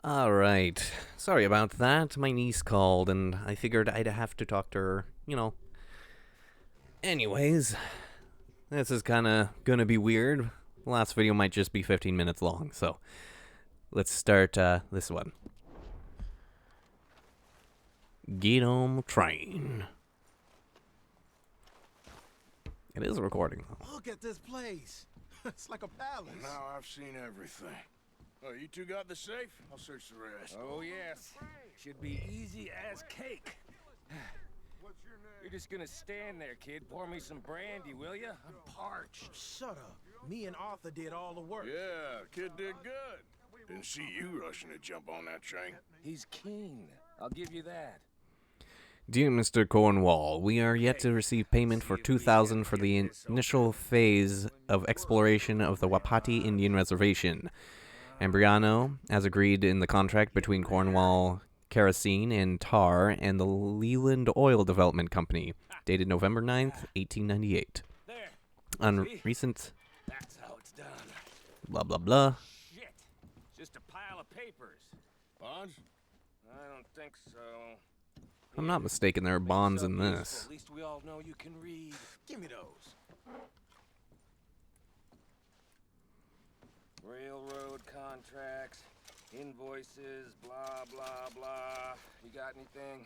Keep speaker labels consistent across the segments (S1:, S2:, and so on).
S1: Alright. Sorry about that. My niece called, and I figured I'd have to talk to her. Anyways, this is kinda gonna be weird. The last video might just be 15 minutes long, so let's start this one. Get on the train. It is recording.
S2: Look at this place. It's like a palace.
S3: Now I've seen everything. Oh, you two got the safe? I'll search the rest.
S4: Oh, yes. Should be easy as cake.
S3: What's your name?
S4: You're just gonna stand there, kid. Pour me some brandy, will ya? I'm parched.
S2: Shut up. Me and Arthur did all the work.
S3: Yeah, kid did good. Didn't see you rushing to jump on that train.
S4: He's keen. I'll give you that.
S1: Dear Mr. Cornwall, we are yet to receive payment for 2,000 for the initial phase of exploration of the Wapati Indian Reservation. Embriano, as agreed in the contract between Cornwall Kerosene and Tar and the Leland Oil Development Company, dated November 9th, 1898.
S4: There.
S1: On
S4: See?
S1: recent
S4: That's how it's done.
S1: blah blah blah.
S4: Shit. Just a pile of papers.
S3: Bonds?
S4: I don't think so.
S1: If I'm not mistaken, there are
S4: Make
S1: bonds
S4: yourself
S1: in
S4: useful.
S1: this.
S4: At least we all know you can read.
S2: Give me those.
S4: Railroad contracts, invoices, blah, blah, blah. You got anything?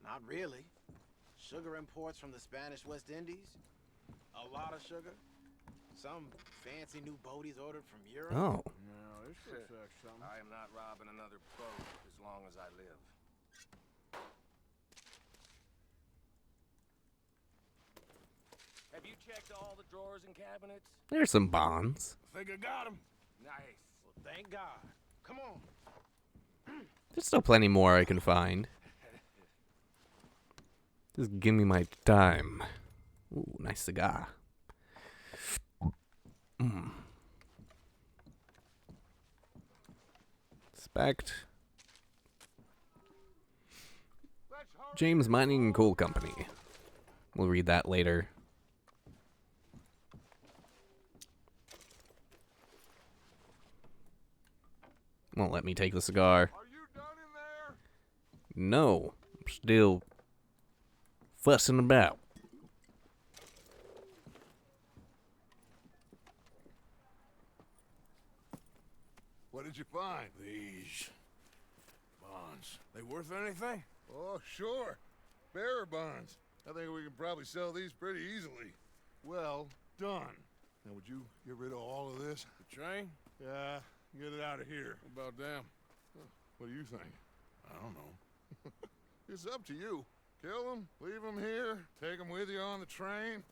S2: Not really. Sugar imports from the Spanish West Indies. A lot of sugar. Some fancy new boaties ordered from Europe.
S1: Oh,
S3: No, this looks like something.
S4: I am not robbing another boat as long as I live. Have you checked all the drawers and cabinets?
S1: there's some bonds.
S3: I think I got him.
S4: Nice.
S2: Well, thank God. Come on.
S1: There's still plenty more I can find. Just give me my time. Ooh, nice cigar. Inspect. James Mining and Coal Company. We'll read that later. Won't let me take the cigar.
S3: Are you done in there?
S1: No, I'm still fussing about.
S3: What did you find? These bonds. They worth anything? Oh, sure. Bearer bonds. I think we can probably sell these pretty easily. Well done. Now, would you get rid of all of this? The train? Yeah, get it out of here. What about them? What do you think? I don't know. It's up to you. Kill them, leave them here, take them with you on the train.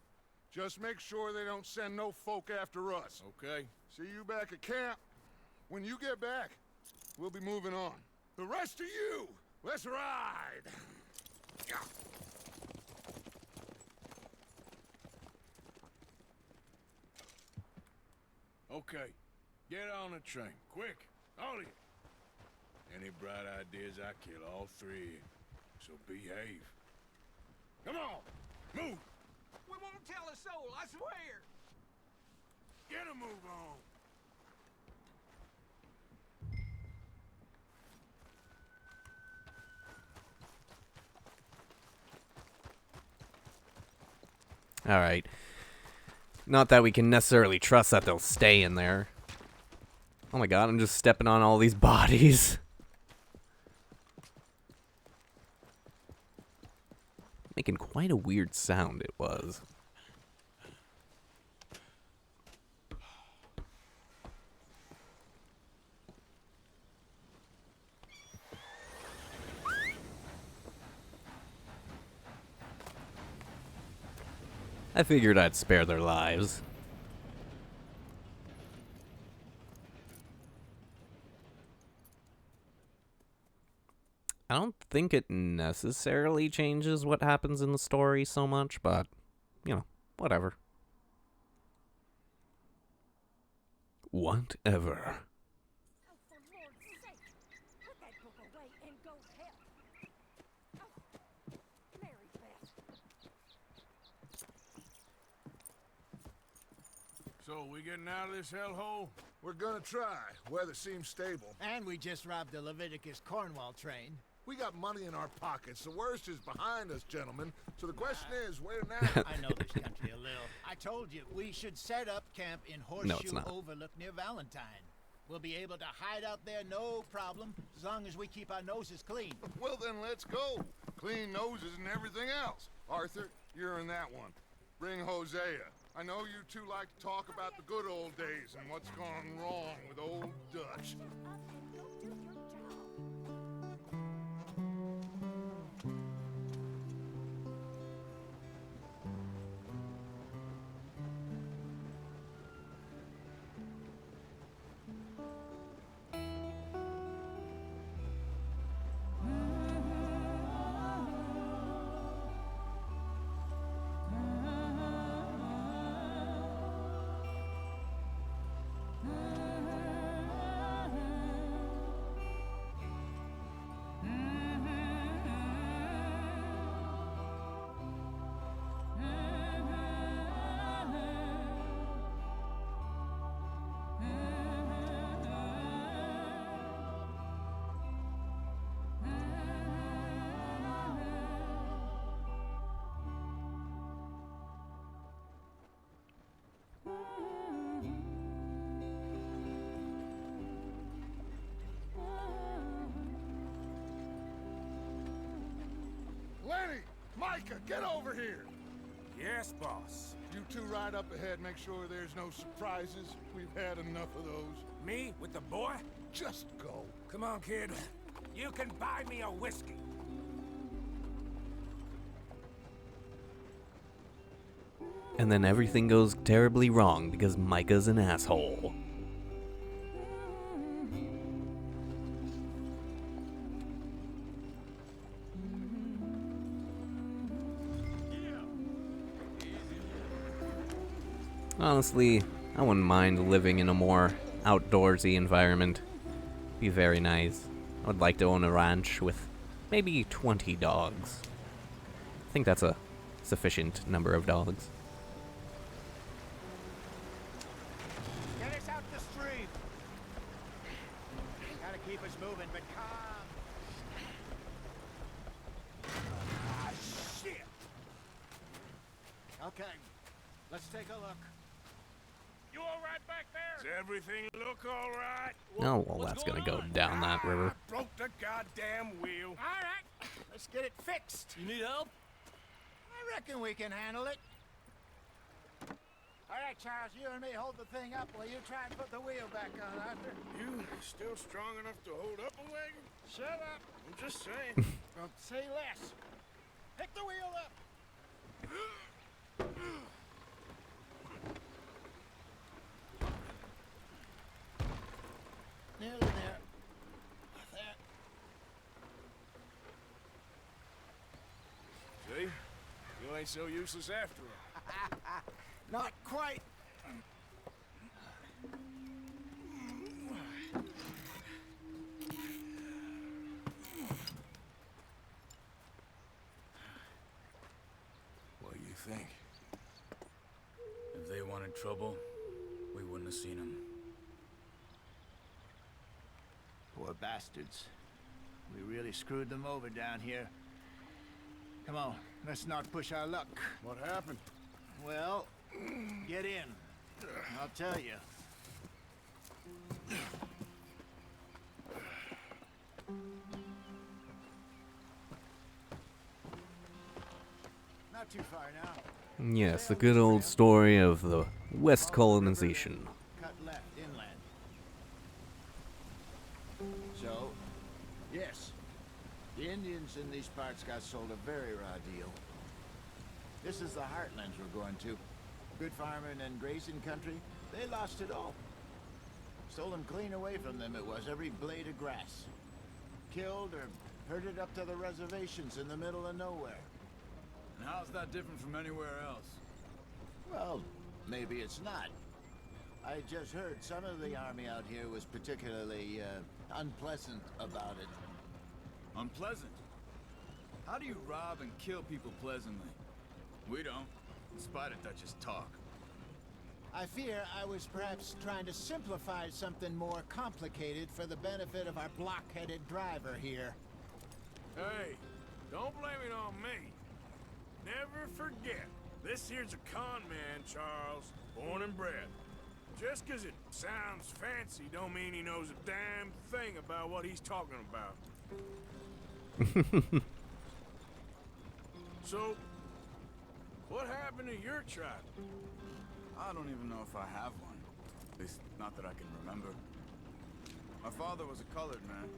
S3: Just make sure they don't send no folk after us. Okay. See you back at camp. When you get back, we'll be moving on. The rest of you, let's ride! Okay, get on the train, quick, all of you. Any bright ideas, I kill all three of you, so behave. Come on, move!
S4: We won't tell a soul, I swear.
S3: Get a move on!
S1: Alright. Not that we can necessarily trust that they'll stay in there. Oh my god, I'm just stepping on all these bodies. Making quite a weird sound it was. I figured I'd spare their lives. I don't think it necessarily changes what happens in the story so much, but, whatever. Whatever.
S5: Oh, for Lord's sake, put that book away and go help. Oh, Mary Beth.
S3: So, we getting out of this hellhole? We're gonna try. Weather seems stable.
S6: And we just robbed the Leviticus Cornwall train.
S3: We got money in our pockets. The worst is behind us, gentlemen. So the question is, where now?
S6: I know this country a little. I told you, we should set up camp in Horseshoe
S1: not.
S6: Overlook near Valentine. We'll be able to hide out there no problem, as long as we keep our noses clean.
S3: Well, then let's go. Clean noses and everything else. Arthur, you're in that one. Bring Hosea. I know you two like to talk about the good old days and what's gone wrong with old Dutch.
S5: Up and go do your job.
S3: Lenny! Micah, get over here!
S4: Yes, boss.
S3: You two ride up ahead, make sure there's no surprises. We've had enough of those.
S4: Me with the boy?
S3: Just go.
S4: Come on, kid. You can buy me a whiskey.
S1: And then everything goes terribly wrong because Micah's an asshole. Honestly, I wouldn't mind living in a more outdoorsy environment. Be very nice. I would like to own a ranch with maybe 20 dogs. I think that's a sufficient number of dogs.
S6: Get us out the stream. Gotta keep us moving, but calm.
S4: Ah, shit!
S6: Okay, let's take a look.
S4: You all right back there? Does everything look all right?
S1: Oh, well, that's gonna go down that river.
S4: I broke the goddamn wheel.
S6: All right, let's get it fixed.
S4: You need help?
S6: I reckon we can handle it. All right, Charles, you and me hold the thing up while you try and put the wheel back on, Arthur.
S4: You still strong enough to hold up a wagon?
S6: Shut up.
S4: I'm just saying.
S6: Don't say less. Pick the wheel up. Nearly there. There.
S4: See? You ain't so useless after all.
S6: Not quite.
S4: What do you think?
S7: If they wanted trouble, we wouldn't have seen them.
S6: Poor bastards. We really screwed them over down here. Come on, let's not push our luck.
S3: What happened?
S6: Well, get in. I'll tell you. Not too far now.
S1: Yes, the good old story of the West colonization.
S6: Cut left inland. So, yes, the Indians in these parts got sold a very raw deal. This is the heartlands we're going to. Good farming and grazing country, they lost it all. Stolen clean away from them it was, every blade of grass. Killed or herded up to the reservations in the middle of nowhere.
S7: And how's that different from anywhere else?
S6: Well, maybe it's not. I just heard some of the army out here was particularly, unpleasant about it.
S7: Unpleasant? How do you rob and kill people pleasantly? We don't, in spite of Dutch's talk.
S6: I fear I was perhaps trying to simplify something more complicated for the benefit of our block-headed driver here.
S3: Hey, don't blame it on me. Never forget, this here's a con man, Charles, born and bred. Just 'cause it sounds fancy don't mean he knows a damn thing about what he's talking about. So, what happened to your tribe?
S8: I don't even know if I have one. At least, not that I can remember. My father was a colored man.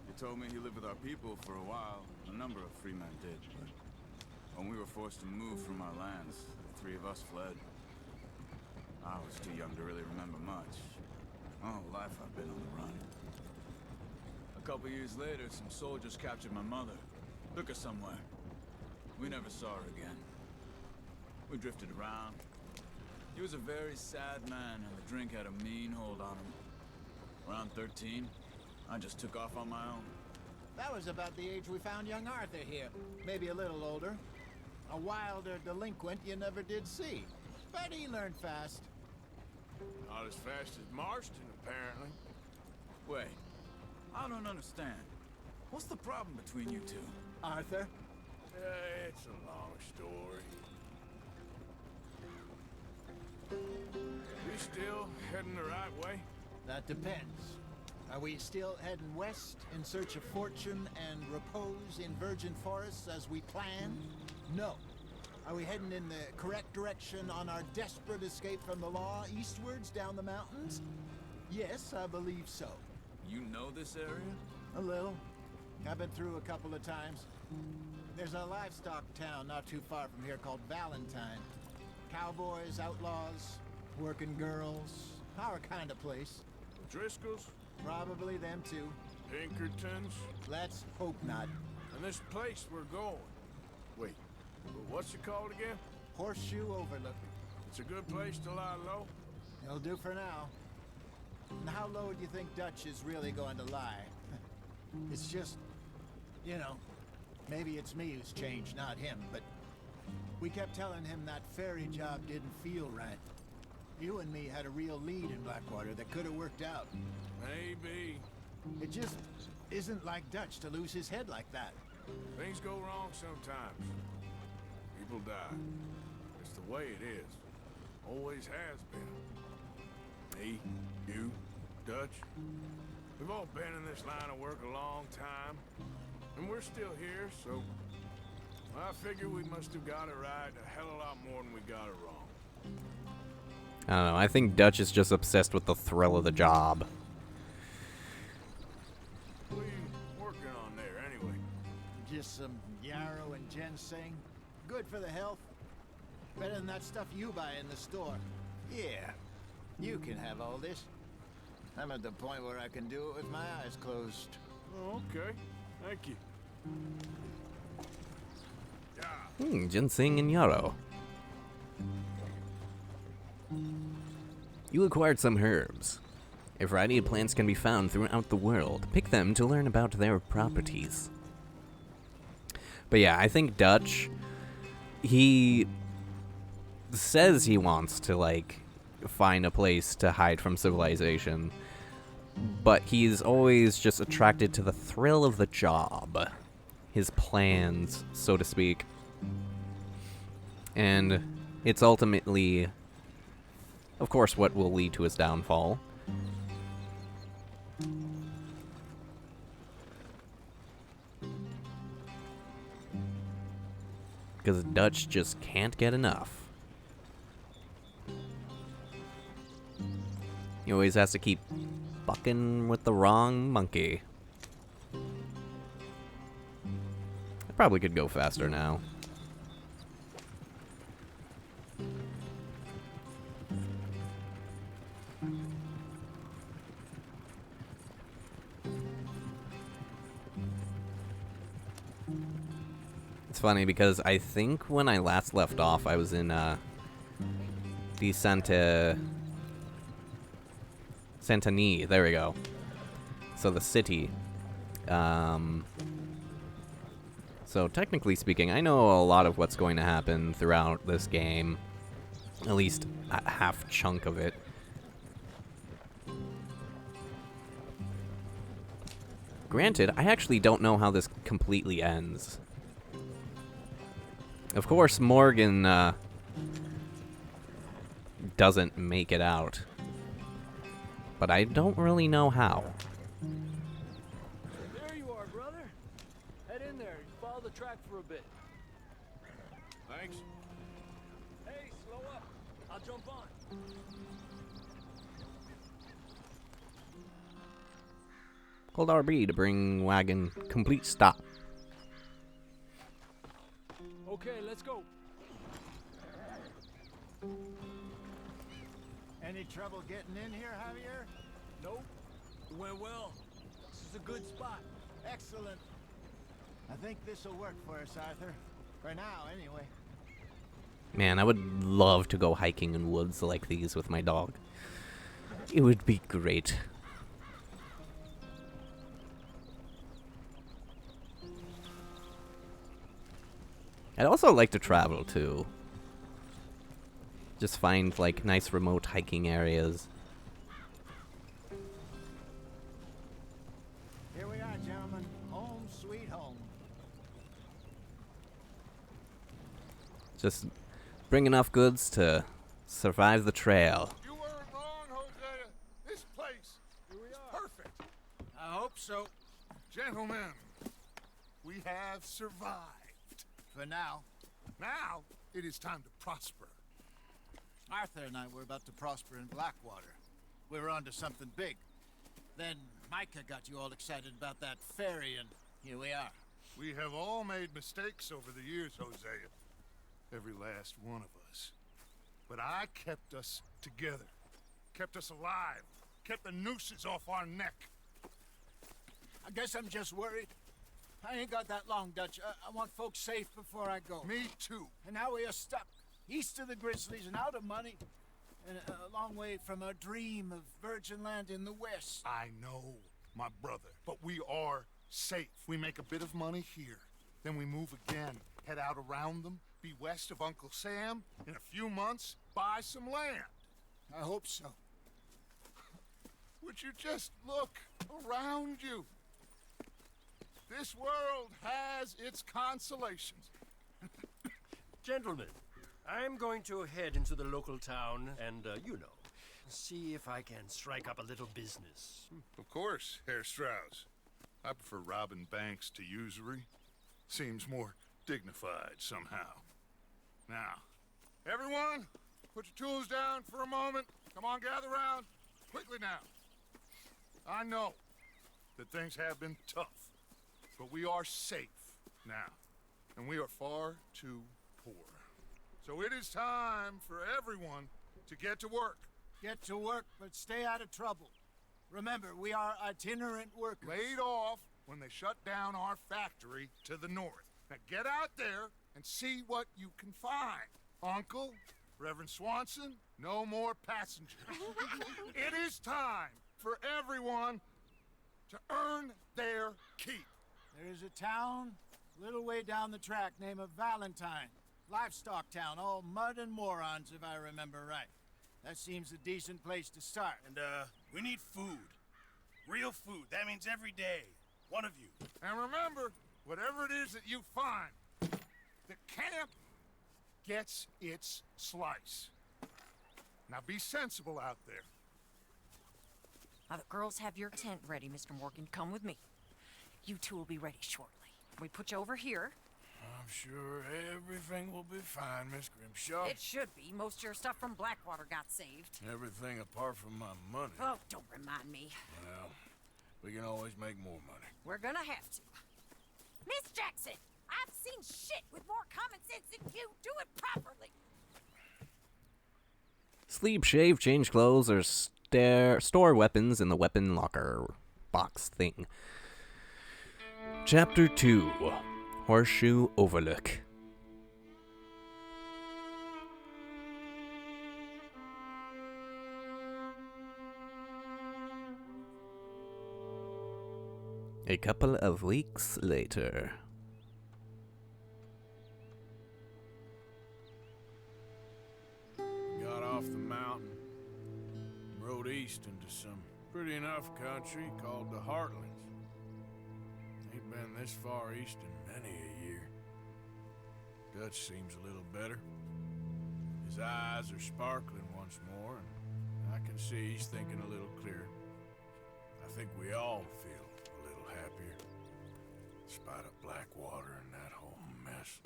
S8: He told me he lived with our people for a while. A number of free men did, but when we were forced to move from our lands, the three of us fled. I was too young to really remember much. My whole life I've been on the run. A couple years later, some soldiers captured my mother. Took her somewhere. We never saw her again. We drifted around. He was a very sad man, and the drink had a mean hold on him. Around 13, I just took off on my own.
S6: That was about the age we found young Arthur here. Maybe a little older. A wilder delinquent you never did see. But he learned fast.
S3: Not as fast as Marston, apparently.
S8: Wait, I don't understand. What's the problem between you two?
S6: Arthur?
S3: It's a long story. We still heading the right way?
S6: That depends. Are we still heading west in search of fortune and repose in virgin forests as we planned? No. Are we heading in the correct direction on our desperate escape from the law eastwards down the mountains? Yes, I believe so.
S8: You know this area?
S6: A little. I've been through a couple of times. There's a livestock town not too far from here called Valentine. Cowboys, outlaws, working girls, our kind of place.
S3: Driscoll's?
S6: Probably them too.
S3: Pinkertons?
S6: Let's hope not.
S3: And this place we're going. Wait, what's it called again?
S6: Horseshoe Overlook.
S3: It's a good place to lie low?
S6: It'll do for now. And how low do you think Dutch is really going to lie? It's just, you know, maybe it's me who's changed, not him, but we kept telling him that ferry job didn't feel right. You and me had a real lead in Blackwater that could have worked out.
S3: Maybe.
S6: It just isn't like Dutch to lose his head like that.
S3: Things go wrong sometimes. People die. It's the way it is. Always has been. Me, you, Dutch. We've all been in this line of work a long time. And we're still here, so I figure we must have got it right a hell of a lot more than we got it wrong.
S1: I don't know. I think Dutch is just obsessed with the thrill of the job.
S3: What are you working on there, anyway?
S6: Just some yarrow and ginseng. Good for the health. Better than that stuff you buy in the store. Yeah, you can have all this. I'm at the point where I can do it with my eyes closed.
S3: Oh, okay. Thank you.
S1: Ginseng and yarrow. You acquired some herbs. A variety of plants can be found throughout the world. Pick them to learn about their properties. But yeah, I think Dutch, he says he wants to, like, find a place to hide from civilization, but he's always just attracted to the thrill of the job. His plans, so to speak. And it's ultimately, of course, what will lead to his downfall. Because Dutch just can't get enough. He always has to keep bucking with the wrong monkey. I probably could go faster now. It's funny because I think when I last left off, I was in the Santani. There we go. So the city. So technically speaking, I know a lot of what's going to happen throughout this game. At least a half chunk of it. Granted, I actually don't know how this completely ends. Of course, Morgan doesn't make it out. But I don't really know how.
S9: There you are, brother. Head in there. Follow the track for a bit.
S8: Thanks.
S9: Hey, slow up. I'll jump on.
S1: Hold RB to bring wagon complete stop.
S9: Okay, let's go.
S6: Any trouble getting in here, Javier?
S9: Nope. It went well. This is a good spot.
S6: Excellent. I think this'll work for us, Arthur. For now, anyway.
S1: Man, I would love to go hiking in woods like these with my dog. It would be great. I'd also like to travel too. Just find like nice remote hiking areas.
S6: Here we are, gentlemen. Home sweet home.
S1: Just bring enough goods to survive the trail.
S3: You weren't wrong, Hosea. This place is perfect.
S6: I hope so.
S3: Gentlemen, we have survived.
S6: For now.
S3: Now, it is time to prosper.
S6: Arthur and I were about to prosper in Blackwater. We were onto something big. Then Micah got you all excited about that ferry, and here we are.
S3: We have all made mistakes over the years, Hosea. Every last one of us. But I kept us together. Kept us alive. Kept the nooses off our neck.
S6: I guess I'm just worried. I ain't got that long, Dutch. I want folks safe before I go.
S3: Me too.
S6: And now we are stuck. East of the Grizzlies and out of money. And a long way from our dream of virgin land in the west.
S3: I know, my brother. But we are safe. We make a bit of money here. Then we move again. Head out around them. Be west of Uncle Sam. In a few months, buy some land.
S6: I hope so.
S3: Would you just look around you? This world has its consolations.
S9: Gentlemen, I'm going to head into the local town and, see if I can strike up a little business.
S3: Of course, Herr Strauss. I prefer robbing banks to usury. Seems more dignified somehow. Now, everyone, put your tools down for a moment. Come on, gather round. Quickly now. I know that things have been tough, but we are safe now, and we are far too poor. So it is time for everyone to get to work.
S6: Get to work, but stay out of trouble. Remember, we are itinerant workers.
S3: Laid off when they shut down our factory to the north. Now get out there and see what you can find. Uncle, Reverend Swanson, no more passengers. It is time for everyone to earn their keep.
S6: There is a town a little way down the track named Valentine. Livestock town, all mud and morons, if I remember right. That seems a decent place to start.
S10: And, we need food. Real food. That means every day. One of you.
S3: And remember, whatever it is that you find, the camp gets its slice. Now be sensible out there.
S11: Now the girls have your tent ready, Mr. Morgan. Come with me. You two will be ready shortly. We put you over here.
S10: I'm sure everything will be fine, Miss Grimshaw.
S11: It should be. Most of your stuff from Blackwater got saved.
S10: Everything apart from my money.
S11: Oh, don't remind me.
S10: Well, we can always make more money.
S11: We're gonna have to. Miss Jackson, I've seen shit with more common sense than you. Do it properly.
S1: Sleep, shave, change clothes, or store weapons in the weapon locker box thing. Chapter 2. Horseshoe Overlook. A couple of weeks later.
S10: We
S3: Pretty enough country called the Heartlands. Ain't been this far east in many a year. Dutch seems a little better. His eyes are sparkling once more, and I can see he's thinking a little clearer. I think we all feel a little happier, despite of Blackwater and that whole mess.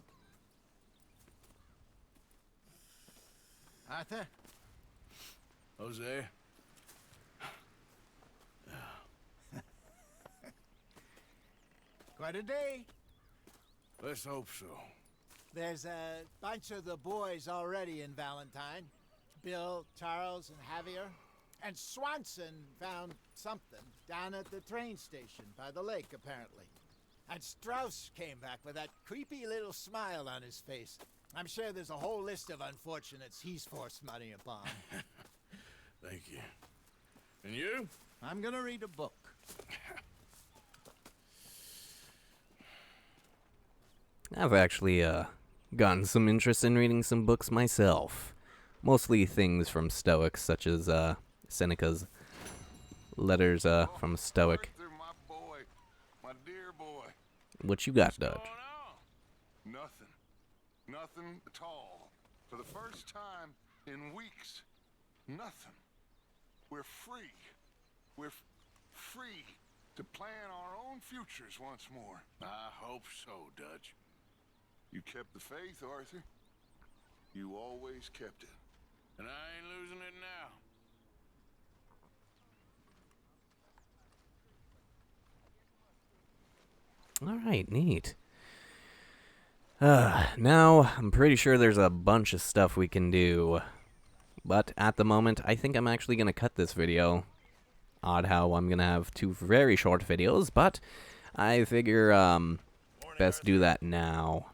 S6: Arthur?
S3: Jose?
S6: Quite a day.
S3: Let's hope so.
S6: There's a bunch of the boys already in Valentine. Bill, Charles, and Javier. And Swanson found something down at the train station by the lake, apparently. And Strauss came back with that creepy little smile on his face. I'm sure there's a whole list of unfortunates he's forced money upon.
S3: Thank you. And you?
S6: I'm gonna read a book.
S1: I've actually gotten some interest in reading some books myself. Mostly things from Stoics, such as Seneca's letters from a Stoic.
S3: Arthur, my boy. My dear boy.
S1: What you got,
S3: What's
S1: Dutch?
S3: going on? Nothing. Nothing at all. For the first time in weeks. Nothing. We're free. We're free to plan our own futures once more. I hope so, Dutch. You kept the faith, Arthur. You always kept it. And I ain't losing it now.
S1: All right, neat. Now, I'm pretty sure there's a bunch of stuff we can do. But at the moment, I think I'm actually going to cut this video. Odd how I'm going to have two very short videos, but I figure best do that now.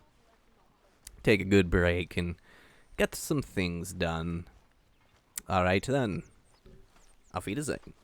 S1: Take a good break and get some things done. Alright then. Auf Wiedersehen.